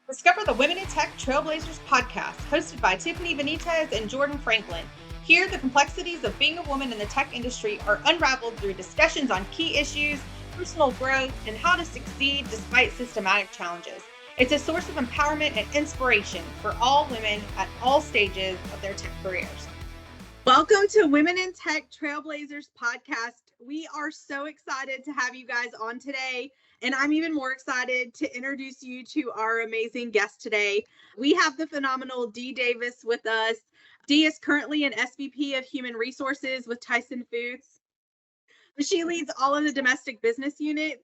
Discover the Women in Tech Trailblazers podcast, hosted by Tiffany, Benitez, and Jordan Franklin. Here, the complexities of being a woman in the tech industry are unraveled through discussions on key issues, personal growth, and how to succeed despite systematic challenges. It's a source of empowerment and inspiration for all women at all stages of their tech careers. Welcome to Women in Tech Trailblazers podcast. We are so excited to have you guys on today. And I'm even more excited to introduce you to our amazing guest today. We have the phenomenal Dee Davis with us. Dee is currently an SVP of Human Resources with Tyson Foods. She leads all of the domestic business units.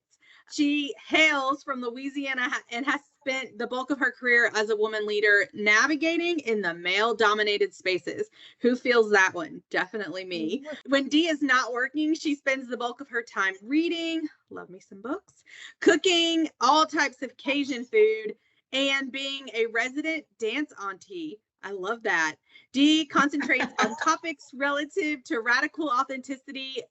She hails from Louisiana and has spent the bulk of her career as a woman leader navigating in the male-dominated spaces. Who feels that one? Definitely me. When Dee is not working, she spends the bulk of her time reading, love me some books, cooking all types of Cajun food, and being a resident dance auntie. I love that. Dee concentrates on topics relative to radical authenticity,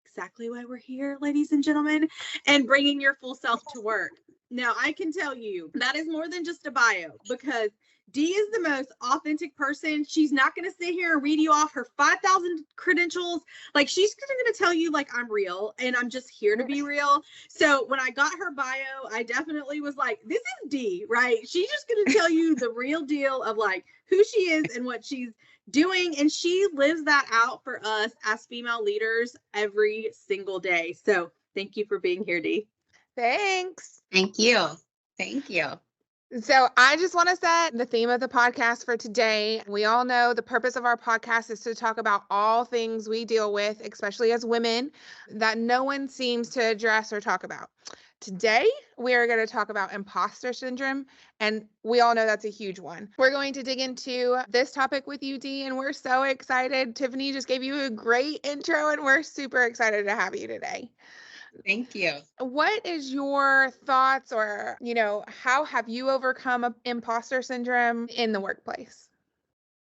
exactly why we're here, ladies and gentlemen, and bringing your full self to work. Now, I can tell you that is more than just a bio, because Dee is the most authentic person. She's not going to sit here and read you off her 5,000 credentials. Like, she's going to tell you, like, I'm real and I'm just here to be real. So when I got her bio, I definitely was like, this is Dee, right? She's just going to tell you the real deal of, like, who she is and what she's doing, and she lives that out for us as female leaders every single day. So thank you for being here, Dee. Thanks. Thank you. Thank you. So I just want to set the theme of the podcast for today. We all know the purpose of our podcast is to talk about all things we deal with, especially as women, that no one seems to address or talk about. Today, we are going to talk about imposter syndrome, and we all know that's a huge one. We're going to dig into this topic with you, Dee, and we're so excited. Tiffany just gave you a great intro, and we're super excited to have you today. Thank you. What is your thoughts, or, how have you overcome imposter syndrome in the workplace?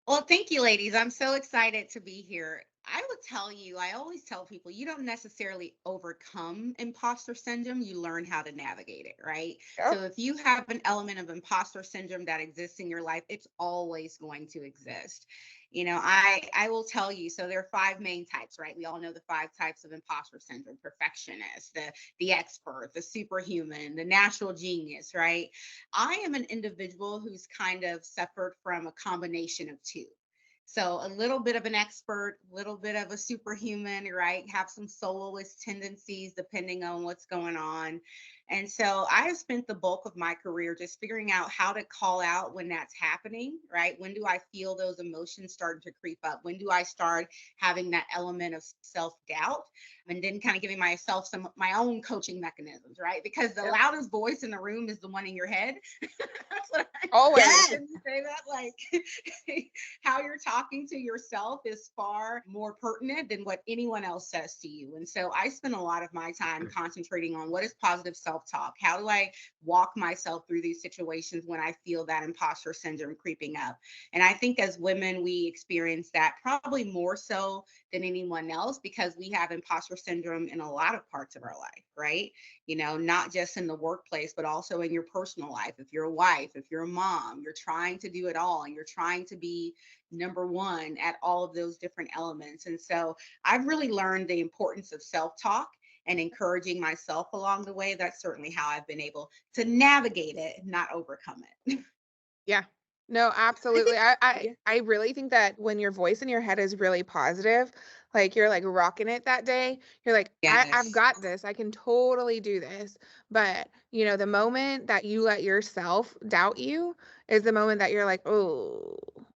Well, thank you, ladies. I'm so excited to be here. I would tell you, I always tell people, you don't necessarily overcome imposter syndrome. You learn how to navigate it, right? Yep. So if you have an element of imposter syndrome that exists in your life, it's always going to exist. I will tell you, so there are 5 main types, right? We all know the 5 types of imposter syndrome: perfectionist, the expert, the superhuman, the natural genius, right? I am an individual who's kind of suffered from a combination of 2. So a little bit of an expert, a little bit of a superhuman, right? Have some soloist tendencies depending on what's going on. And so I have spent the bulk of my career just figuring out how to call out when that's happening, right? When do I feel those emotions starting to creep up? When do I start having that element of self-doubt? And then kind of giving myself my own coaching mechanisms, right? Because the loudest voice in the room is the one in your head. That's what I always say that, like how you're talking to yourself is far more pertinent than what anyone else says to you. And so I spend a lot of my time concentrating on what is positive self-talk. How do I walk myself through these situations when I feel that imposter syndrome creeping up? And I think as women, we experience that probably more so than anyone else, because we have imposter syndrome in a lot of parts of our life, right? Not just in the workplace, but also in your personal life. If you're a wife, if you're a mom, you're trying to do it all, and you're trying to be number one at all of those different elements. And so I've really learned the importance of self-talk and encouraging myself along the way. That's certainly how I've been able to navigate it, not overcome it. Yeah. No, absolutely. I really think that when your voice in your head is really positive, like you're like rocking it that day, you're like, Yes. I've got this. I can totally do this. But, the moment that you let yourself doubt you is the moment that you're like, oh,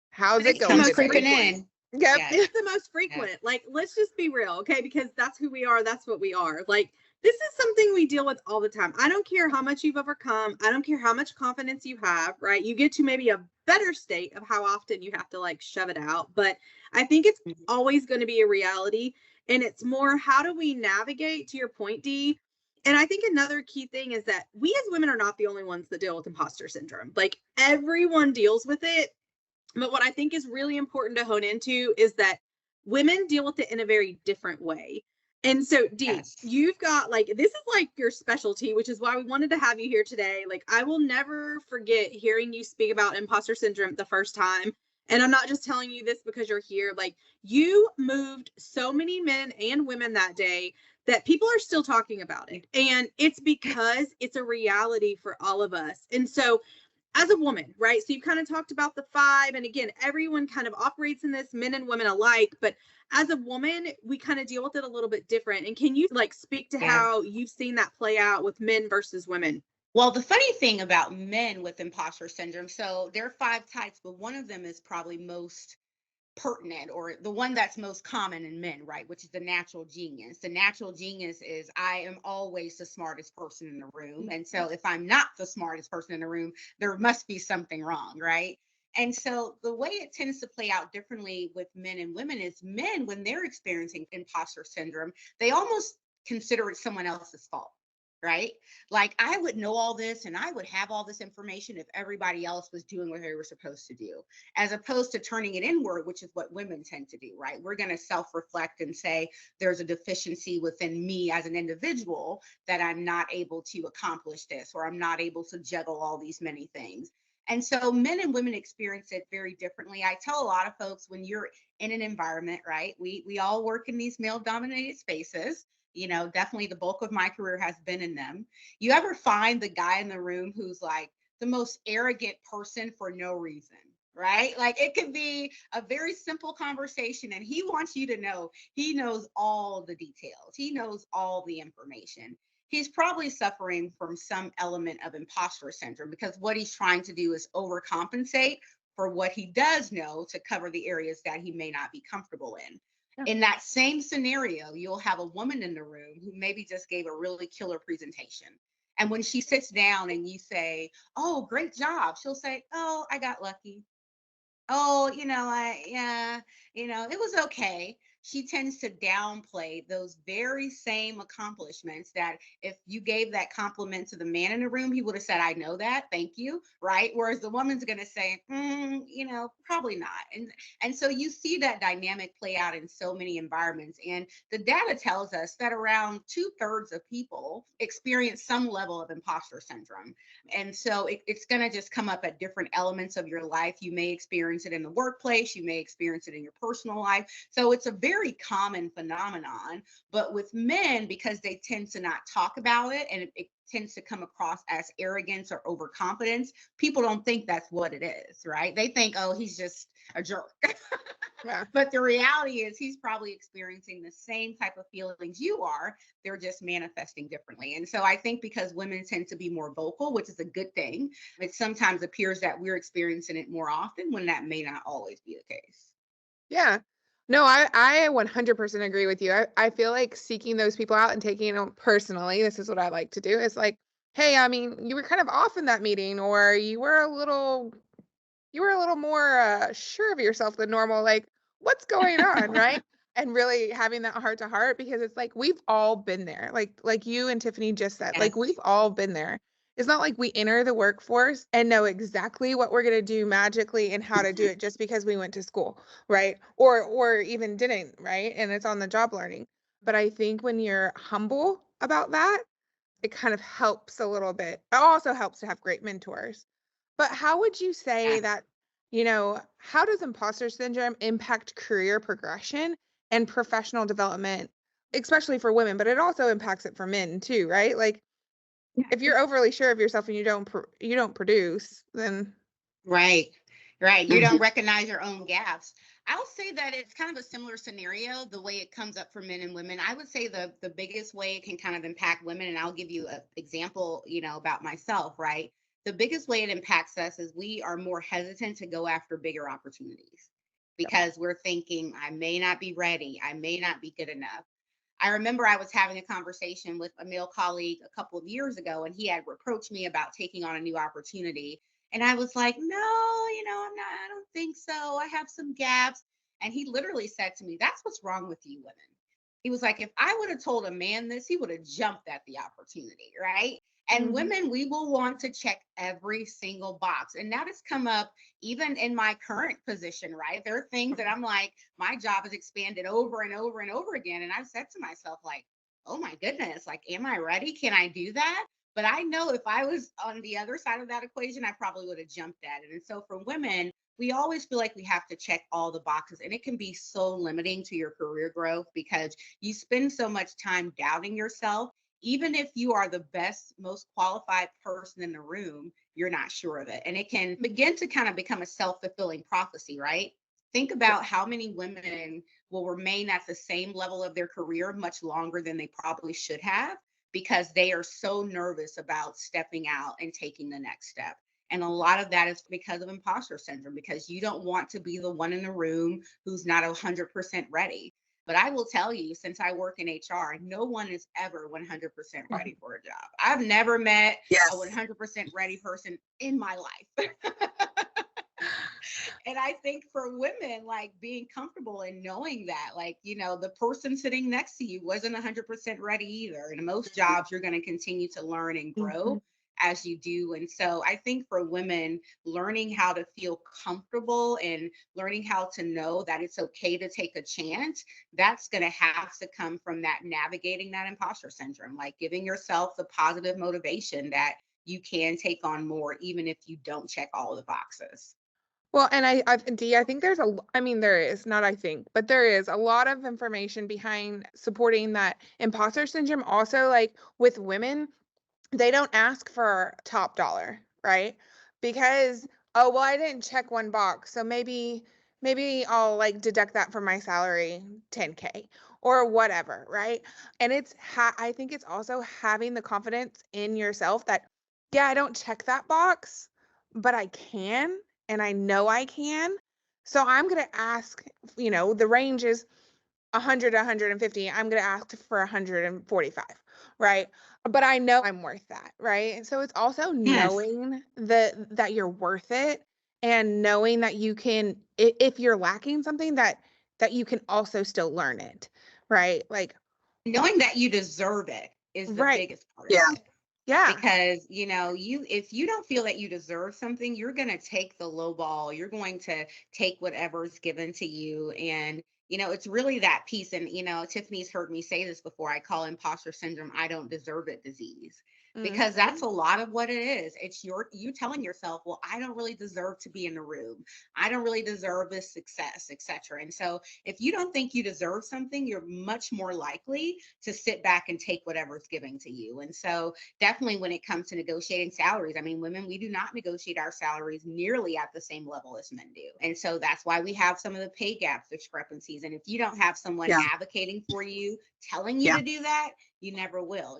how's it going? It's creeping in. Yep. Yeah. It's the most frequent. Yeah. Like, let's just be real, okay? Because that's who we are. That's what we are. Like, this is something we deal with all the time. I don't care how much you've overcome. I don't care how much confidence you have, right? You get to maybe a better state of how often you have to like shove it out. But I think it's always going to be a reality. And it's more, how do we navigate, to your point, Dee? And I think another key thing is that we as women are not the only ones that deal with imposter syndrome. Like, everyone deals with it. But what I think is really important to hone into is that women deal with it in a very different way. And so, Dee, Yes. you've got this is your specialty, which is why we wanted to have you here today. I will never forget hearing you speak about imposter syndrome the first time. And I'm not just telling you this because you're here. You moved so many men and women that day that people are still talking about it. And it's because it's a reality for all of us. And so, as a woman, right? So you kind of talked about the 5, and again, everyone kind of operates in this, men and women alike, but as a woman, we kind of deal with it a little bit different. And can you speak to how you've seen that play out with men versus women? Well, the funny thing about men with imposter syndrome, so there are 5 types, but one of them is probably most pertinent, or the one that's most common in men, right? Which is the natural genius. The natural genius is I am always the smartest person in the room. And so if I'm not the smartest person in the room, there must be something wrong, right? And so the way it tends to play out differently with men and women is men, when they're experiencing imposter syndrome, they almost consider it someone else's fault, right? I would know all this and I would have all this information if everybody else was doing what they were supposed to do, as opposed to turning it inward, which is what women tend to do, right? We're going to self-reflect and say, there's a deficiency within me as an individual that I'm not able to accomplish this, or I'm not able to juggle all these many things. And so men and women experience it very differently. I tell a lot of folks, when you're in an environment, right? We all work in these male dominated spaces. Definitely the bulk of my career has been in them. You ever find the guy in the room who's the most arrogant person for no reason, right? It could be a very simple conversation and he wants you to know he knows all the details. He knows all the information. He's probably suffering from some element of imposter syndrome, because what he's trying to do is overcompensate for what he does know to cover the areas that he may not be comfortable in. In that same scenario, you'll have a woman in the room who maybe just gave a really killer presentation. And when she sits down and you say, "Oh, great job," she'll say, "Oh, I got lucky. Oh, it was okay." She tends to downplay those very same accomplishments that if you gave that compliment to the man in the room, he would have said, "I know that, thank you," right? Whereas the woman's going to say, probably not. And so you see that dynamic play out in so many environments. And the data tells us that around 2/3 of people experience some level of imposter syndrome. And so it's going to just come up at different elements of your life. You may experience it in the workplace, you may experience it in your personal life. So it's a very common phenomenon. But with men, because they tend to not talk about it, and it tends to come across as arrogance or overconfidence, people don't think that's what it is, right? They think, oh, he's just a jerk. Yeah. But the reality is he's probably experiencing the same type of feelings you are. They're just manifesting differently. And so I think because women tend to be more vocal, which is a good thing, it sometimes appears that we're experiencing it more often when that may not always be the case. Yeah. No, I 100% agree with you. I feel like seeking those people out and taking them personally, this is what I like to do. It's hey, I mean, you were kind of off in that meeting, or you were a little more sure of yourself than normal. What's going on, right? And really having that heart to heart, because it's we've all been there. Like you and Tiffany just said, Yes. we've all been there. It's not like we enter the workforce and know exactly what we're going to do magically and how to do it just because we went to school, right? Or even didn't, right? And it's on the job learning. But I think when you're humble about that, it kind of helps a little bit. It also helps to have great mentors. But how would you say that, how does imposter syndrome impact career progression and professional development, especially for women, but it also impacts it for men too, right? If you're overly sure of yourself and you don't produce, then Right. You don't recognize your own gaps. I'll say that it's kind of a similar scenario, the way it comes up for men and women. I would say the biggest way it can kind of impact women, and I'll give you an example, about myself, right? The biggest way it impacts us is we are more hesitant to go after bigger opportunities because we're thinking, I may not be ready. I may not be good enough. I remember I was having a conversation with a male colleague a couple of years ago, and he had reproached me about taking on a new opportunity. And I was like, no, I don't think so. I have some gaps. And he literally said to me, that's what's wrong with you women. He was like, if I would have told a man this, he would have jumped at the opportunity, right? And women, we will want to check every single box. And that has come up even in my current position, right? There are things that I'm like, my job has expanded over and over and over again. And I've said to myself, like, oh my goodness, like, am I ready? Can I do that? But I know if I was on the other side of that equation, I probably would have jumped at it. And so for women, we always feel like we have to check all the boxes, and it can be so limiting to your career growth because you spend so much time doubting yourself. Even if you are the best, most qualified person in the room, you're not sure of it. And it can begin to kind of become a self-fulfilling prophecy, right? Think about how many women will remain at the same level of their career much longer than they probably should have because they are so nervous about stepping out and taking the next step. And a lot of that is because of imposter syndrome, because you don't want to be the one in the room who's not 100% ready. But I will tell you, since I work in HR, no one is ever 100% ready for a job. I've never met a 100% ready person in my life. And I think for women, like being comfortable and knowing that, like, you know, the person sitting next to you wasn't 100% ready either. And in most jobs, you're going to continue to learn and grow as you do. And so I think for women, learning how to feel comfortable and learning how to know that it's okay to take a chance, that's going to have to come from that navigating that imposter syndrome, like giving yourself the positive motivation that you can take on more, even if you don't check all the boxes. Well, and Dee, I think there is, not I think, but there is a lot of information behind supporting that imposter syndrome. Also, like with women, they don't ask for top dollar, right? Because, oh, well, I didn't check one box, so maybe I'll like deduct that from my salary, 10K or whatever, right? And I think it's also having the confidence in yourself that, yeah, I don't check that box, but I can, and I know I can. So I'm going to ask, the range is 100 to 150. I'm going to ask for 145, right? But I know I'm worth that, right? And so it's also knowing that you're worth it, and knowing that you can, if you're lacking something, that you can also still learn it, right? Like knowing that you deserve it is the biggest part of it. Yeah. Because, if you don't feel that you deserve something, you're going to take the low ball. You're going to take whatever's given to you. And, it's really that piece. And, Tiffany's heard me say this before. I call imposter syndrome, I don't deserve it disease. Because that's a lot of what it is. It's you telling yourself, well, I don't really deserve to be in the room. I don't really deserve this success, etc. And so if you don't think you deserve something, you're much more likely to sit back and take whatever's given to you. And so definitely when it comes to negotiating salaries, I mean, women, we do not negotiate our salaries nearly at the same level as men do. And so that's why we have some of the pay gap discrepancies. And if you don't have someone advocating for you, telling you to do that, you never will,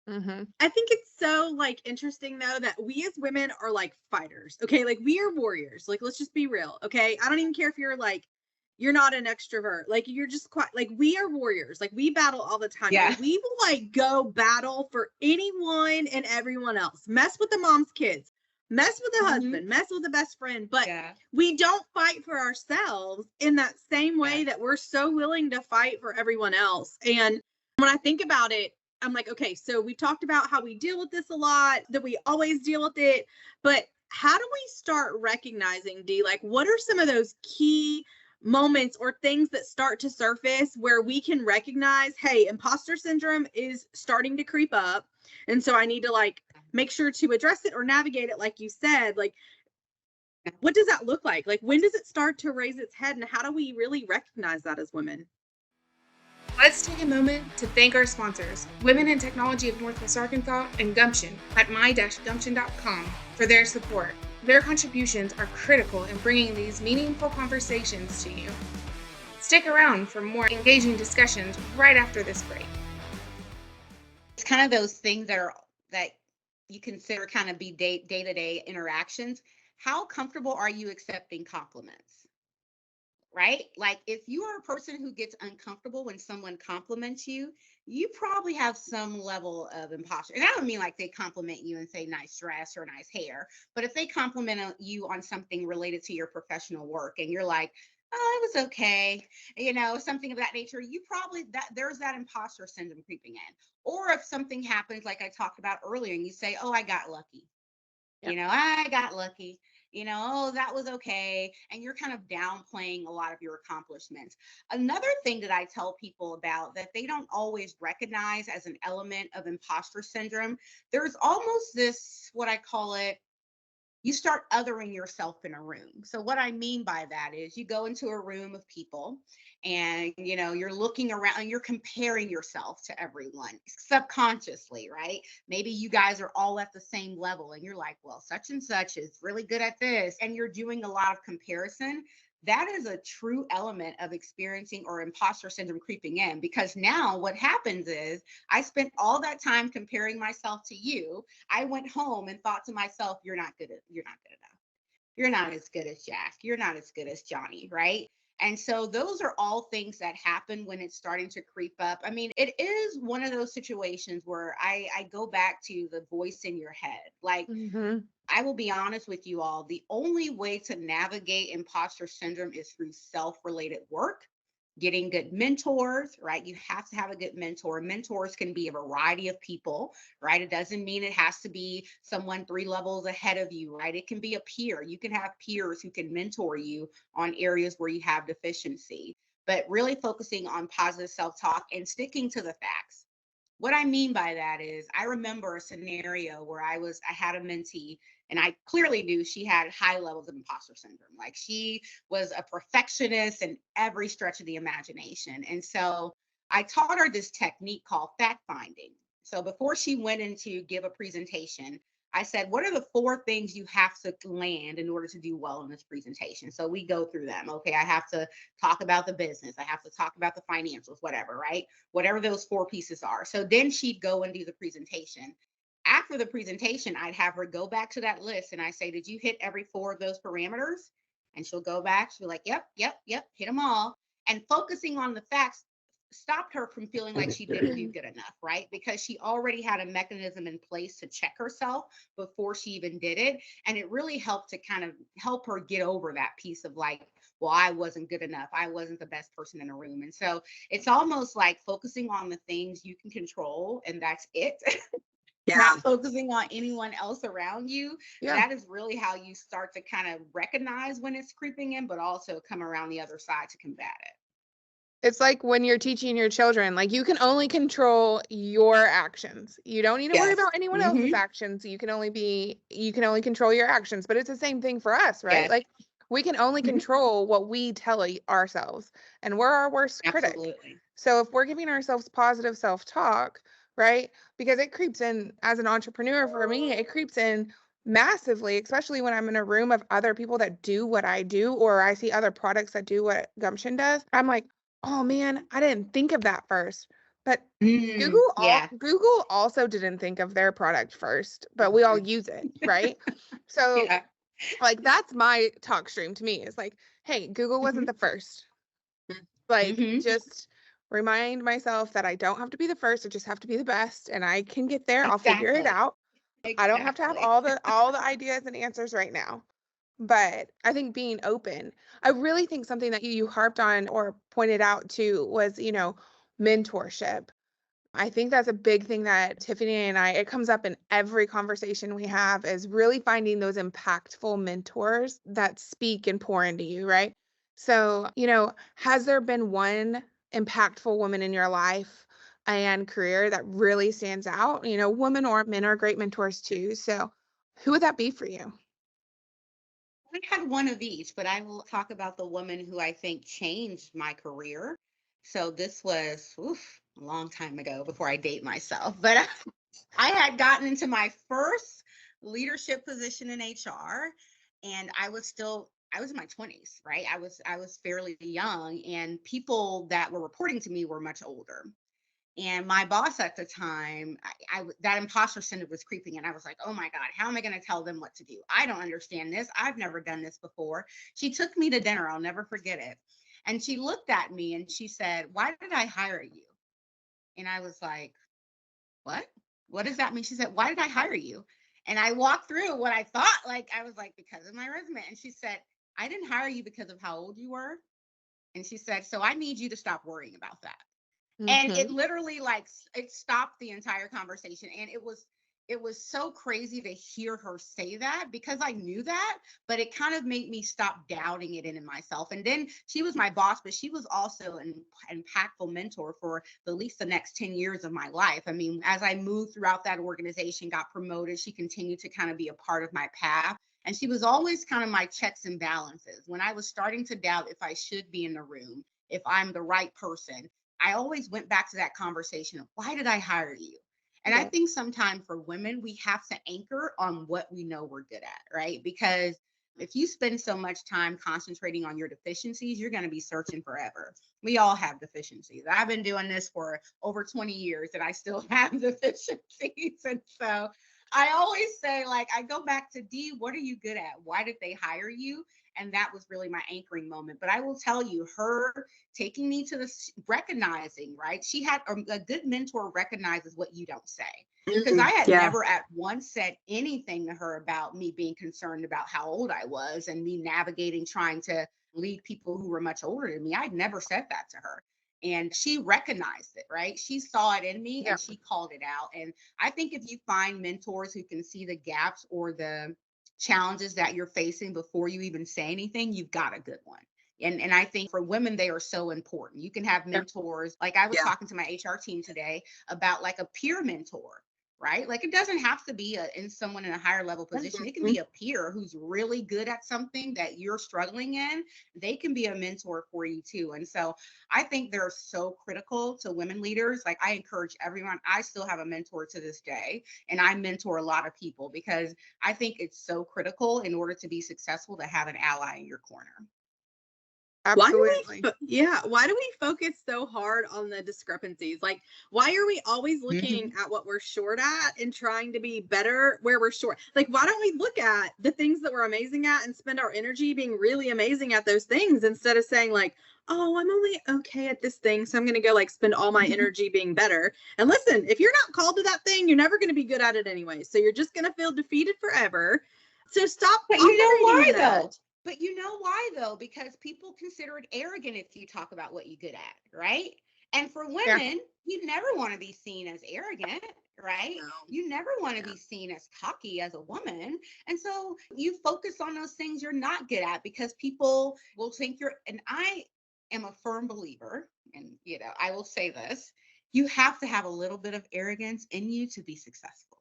I think it's so like interesting though that we as women are like fighters. Okay, like we are warriors. Like let's just be real. Okay, I don't even care if you're not an extrovert. Like you're just quite like we are warriors. Like we battle all the time. Yeah. Like, we will like go battle for anyone and everyone else. Mess with the mom's kids. Mess with the husband. Mess with the best friend. But we don't fight for ourselves in that same way that we're so willing to fight for everyone else. And when I think about it, I'm like, okay, so we talked about how we deal with this a lot, that we always deal with it, but how do we start recognizing, Dee, like what are some of those key moments or things that start to surface where we can recognize, hey, imposter syndrome is starting to creep up. And so I need to like make sure to address it or navigate it. Like you said, like, what does that look like? Like, when does it start to raise its head, and how do we really recognize that as women? Let's take a moment to thank our sponsors, Women in Technology of Northwest Arkansas and Gumption at my-gumption.com for their support. Their contributions are critical in bringing these meaningful conversations to you. Stick around for more engaging discussions right after this break. It's kind of those things that you consider kind of be day-to-day interactions. How comfortable are you accepting compliments? Right? Like if you are a person who gets uncomfortable when someone compliments you, you probably have some level of imposter. And I don't mean like they compliment you and say nice dress or nice hair, but if they compliment you on something related to your professional work and you're like, oh, it was okay, something of that nature. You probably there's that imposter syndrome creeping in. Or if something happens, like I talked about earlier, and you say, oh, I got lucky. Yep. I got lucky, oh, that was okay. And you're kind of downplaying a lot of your accomplishments. Another thing that I tell people about that they don't always recognize as an element of imposter syndrome, there's almost this, what I call it, you start othering yourself in a room. So what I mean by that is you go into a room of people and you're looking around and you're comparing yourself to everyone subconsciously, right? Maybe you guys are all at the same level and you're like, well, such and such is really good at this, and you're doing a lot of comparison. That is a true element of experiencing or imposter syndrome creeping in, because now what happens is I spent all that time comparing myself to you. I went home and thought to myself, you're not good enough. You're not as good as Jack. You're not as good as Johnny, right? And so those are all things that happen when it's starting to creep up. I mean, it is one of those situations where I go back to the voice in your head. Like, I will be honest with you all, the only way to navigate imposter syndrome is through self-related work, getting good mentors, right? You have to have a good mentor. Mentors can be a variety of people, right? It doesn't mean it has to be someone 3 levels ahead of you, right? It can be a peer. You can have peers who can mentor you on areas where you have deficiency, but really focusing on positive self-talk and sticking to the facts. What I mean by that is I remember a scenario where I had a mentee and I clearly knew she had high levels of imposter syndrome. Like, she was a perfectionist in every stretch of the imagination. And so I taught her this technique called fact finding. So before she went in to give a presentation, I said, what are the 4 things you have to land in order to do well in this presentation? So we go through them. Okay, I have to talk about the business. I have to talk about the financials, whatever, right? Whatever those 4 pieces are. So then she'd go and do the presentation. After the presentation, I'd have her go back to that list and I say, did you hit every 4 of those parameters? And she'll go back. She'll be like, yep, hit them all. And focusing on the facts stopped her from feeling like she didn't do good enough, right? Because she already had a mechanism in place to check herself before she even did it. And it really helped to kind of help her get over that piece of like, well, I wasn't good enough. I wasn't the best person in the room. And so it's almost like focusing on the things you can control, and that's it. Not focusing on anyone else around you. That is really how you start to kind of recognize when it's creeping in, but also come around the other side to combat it. It's like when you're teaching your children, like, you can only control your actions. You don't need to worry about anyone else's actions. You can only control your actions. But it's the same thing for us, right? Like, we can only control what we tell ourselves, and we're our worst critic. So if we're giving ourselves positive self-talk, right? Because it creeps in as an entrepreneur. For me, it creeps in massively, especially when I'm in a room of other people that do what I do, or I see other products that do what Gumption does. I'm like, oh man, I didn't think of that first. But Google also didn't think of their product first, but we all use it, right? So like, that's my talk stream to me, is like, hey, Google wasn't the first. Like, just remind myself that I don't have to be the first, I just have to be the best, and I can get there. I'll figure it out. I don't have to have all the ideas and answers right now. But I think being open, I really think something that you harped on or pointed out too was, mentorship. I think that's a big thing that Tiffany and I, it comes up in every conversation we have, is really finding those impactful mentors that speak and pour into you, right? So, has there been one impactful woman in your life and career that really stands out? Women or men are great mentors too. So who would that be for you? I had one of each, but I will talk about the woman who I think changed my career. So this was a long time ago, before I date myself, but I had gotten into my first leadership position in HR, and I was in my 20s, right? I was fairly young, and people that were reporting to me were much older. And my boss at the time, that imposter syndrome was creeping in. I was like, oh my God, how am I going to tell them what to do? I don't understand this. I've never done this before. She took me to dinner. I'll never forget it. And she looked at me and she said, why did I hire you? And I was like, what? What does that mean? She said, why did I hire you? And I walked through what I thought, like, I was like, because of my resume. And she said, I didn't hire you because of how old you were. And she said, so I need you to stop worrying about that. And it literally it stopped the entire conversation. And it was so crazy to hear her say that, because I knew that, but it kind of made me stop doubting it in myself. And then she was my boss, but she was also an impactful mentor for at least the next 10 years of my life. I mean, as I moved throughout that organization, got promoted, she continued to kind of be a part of my path. And she was always kind of my checks and balances. When I was starting to doubt if I should be in the room, if I'm the right person, I always went back to that conversation of, why did I hire you? And I think sometimes for women, we have to anchor on what we know we're good at, right? Because if you spend so much time concentrating on your deficiencies, you're going to be searching forever. We all have deficiencies. I've been doing this for over 20 years and I still have deficiencies. And so I always say, I go back to Dee, what are you good at? Why did they hire you? And that was really my anchoring moment. But I will tell you, her taking me to this, recognizing, right? She had a good mentor recognizes what you don't say. Because I had never at once said anything to her about me being concerned about how old I was and me navigating, trying to lead people who were much older than me. I'd never said that to her. And she recognized it, right? She saw it in me and she called it out. And I think if you find mentors who can see the gaps or the challenges that you're facing before you even say anything, you've got a good one. And I think for women, they are so important. You can have mentors. Like I was talking to my HR team today about a peer mentor, right? It doesn't have to be someone in a higher level position. It can be a peer who's really good at something that you're struggling in. They can be a mentor for you too. And so I think they're so critical to women leaders. I encourage everyone. I still have a mentor to this day, and I mentor a lot of people because I think it's so critical in order to be successful to have an ally in your corner. Absolutely. Why do we focus so hard on the discrepancies? Why are we always looking at what we're short at and trying to be better where we're short? Why don't we look at the things that we're amazing at and spend our energy being really amazing at those things instead of saying oh, I'm only okay at this thing, so I'm going to go spend all my energy being better. And listen, if you're not called to that thing, you're never going to be good at it anyway. So you're just going to feel defeated forever. So stop. But you know why though? But you know why though? Because people consider it arrogant if you talk about what you're good at, right? And for women, you never want to be seen as arrogant, right? No. You never want to be seen as cocky as a woman. And so you focus on those things you're not good at because people will think and I am a firm believer, and I will say this, you have to have a little bit of arrogance in you to be successful.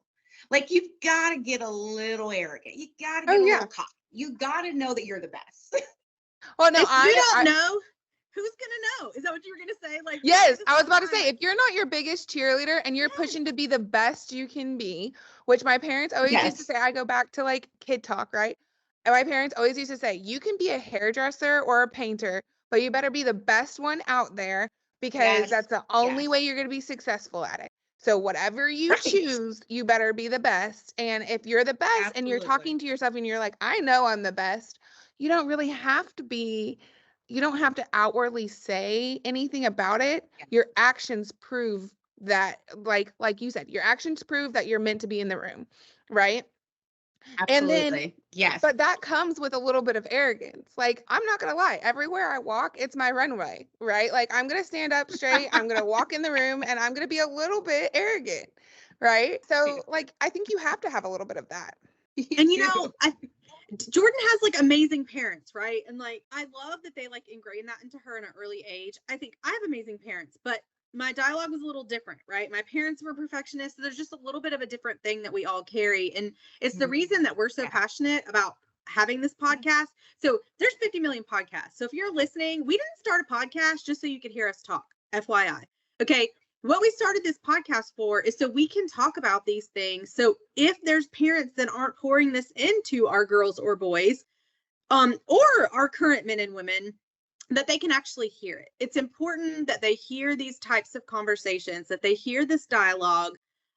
You've got to get a little arrogant. You got to get a little cocky. You got to know that you're the best. Well, no, if you don't know, who's going to know? Is that what you were going to say? Yes, I was about to say, if you're not your biggest cheerleader and you're pushing to be the best you can be, which my parents always used to say, I go back to kid talk, right? And my parents always used to say, you can be a hairdresser or a painter, but you better be the best one out there because that's the only way you're going to be successful at it. So whatever you choose, you better be the best. And if you're the best and you're talking to yourself and you're I know I'm the best, you don't really have to be, you don't have to outwardly say anything about it. Your actions prove that, like you said, your actions prove that you're meant to be in the room, right? Absolutely. And then, but that comes with a little bit of arrogance. I'm not going to lie. Everywhere I walk, it's my runway, right? I'm going to stand up straight. I'm going to walk in the room and I'm going to be a little bit arrogant, right? So I think you have to have a little bit of that. And Jordan has amazing parents, right? And I love that they ingrained that into her in an early age. I think I have amazing parents, but my dialogue was a little different, right? My parents were perfectionists. So there's just a little bit of a different thing that we all carry. And it's the reason that we're so passionate about having this podcast. So there's 50 million podcasts. So if you're listening, we didn't start a podcast just so you could hear us talk, FYI. Okay. What we started this podcast for is so we can talk about these things. So if there's parents that aren't pouring this into our girls or boys, or our current men and women, that they can actually hear it. It's important that they hear these types of conversations, that they hear this dialogue,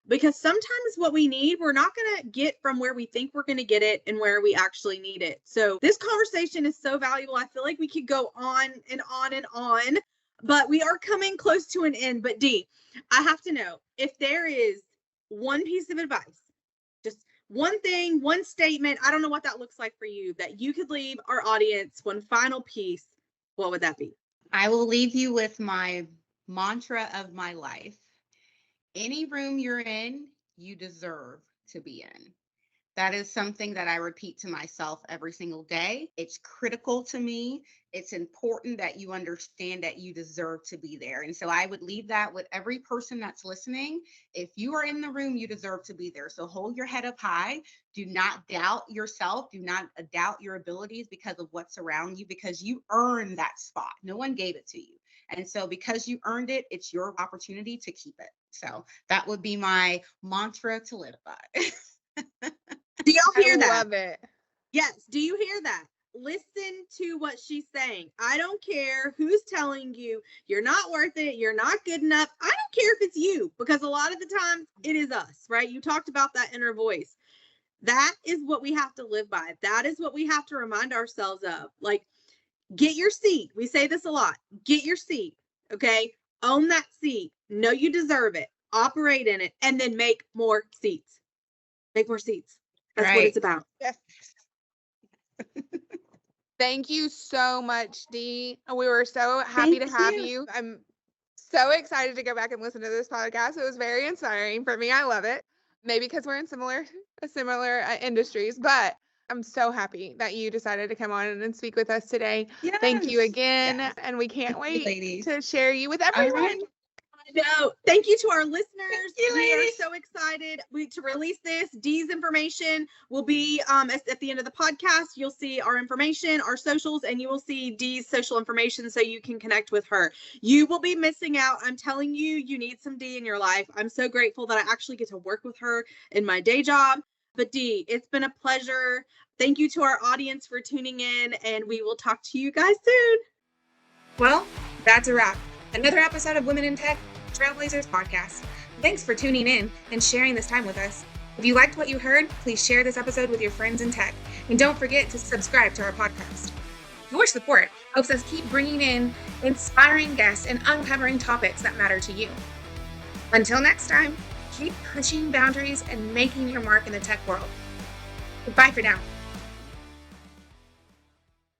because sometimes what we need, we're not going to get from where we think we're going to get it and where we actually need it. So this conversation is so valuable. I feel like we could go on and on and on, but we are coming close to an end. But Dee, I have to know if there is one piece of advice, just one thing, one statement, I don't know what that looks like for you, that you could leave our audience, one final piece. What would that be? I will leave you with my mantra of my life. Any room you're in, you deserve to be in. That is something that I repeat to myself every single day. It's critical to me. It's important that you understand that you deserve to be there. And so I would leave that with every person that's listening. If you are in the room, you deserve to be there. So hold your head up high. Do not doubt yourself. Do not doubt your abilities because of what's around you, because you earned that spot. No one gave it to you. And so because you earned it, it's your opportunity to keep it. So that would be my mantra to live by. Do y'all hear I that? love it. Yes. Do you hear that? Listen to what she's saying. I don't care who's telling you you're not worth it, you're not good enough. I don't care if it's you, because a lot of the times it is us, right? You talked about that inner voice. That is what we have to live by. That is what we have to remind ourselves of. Like, get your seat. We say this a lot. Get your seat. Okay. Own that seat. Know you deserve it. Operate in it, and then make more seats. Make more seats. That's what it's about. Yes. Thank you so much, Dee. We were so happy to have you. I'm so excited to go back and listen to this podcast. It was very inspiring for me. I love it. Maybe because we're in similar industries, but I'm so happy that you decided to come on and speak with us today. Yes. Thank you again. Yes. And we can't Thank you, wait ladies. to share you with All everyone. right. No, thank you to our listeners. you, We are ladies. so excited to release this. Dee's information will be at the end of the podcast. You'll see our information, our socials, and you will see Dee's social information so you can connect with her. You will be missing out. I'm telling you, you need some Dee in your life. I'm so grateful that I actually get to work with her in my day job. But Dee, it's been a pleasure. Thank you to our audience for tuning in, and we will talk to you guys soon. Well, that's a wrap. Another episode of Women in Tech Trailblazers podcast. Thanks for tuning in and sharing this time with us. If you liked what you heard, please share this episode with your friends in tech. And don't forget to subscribe to our podcast. Your support helps us keep bringing in inspiring guests and uncovering topics that matter to you. Until next time, keep pushing boundaries and making your mark in the tech world. Goodbye for now.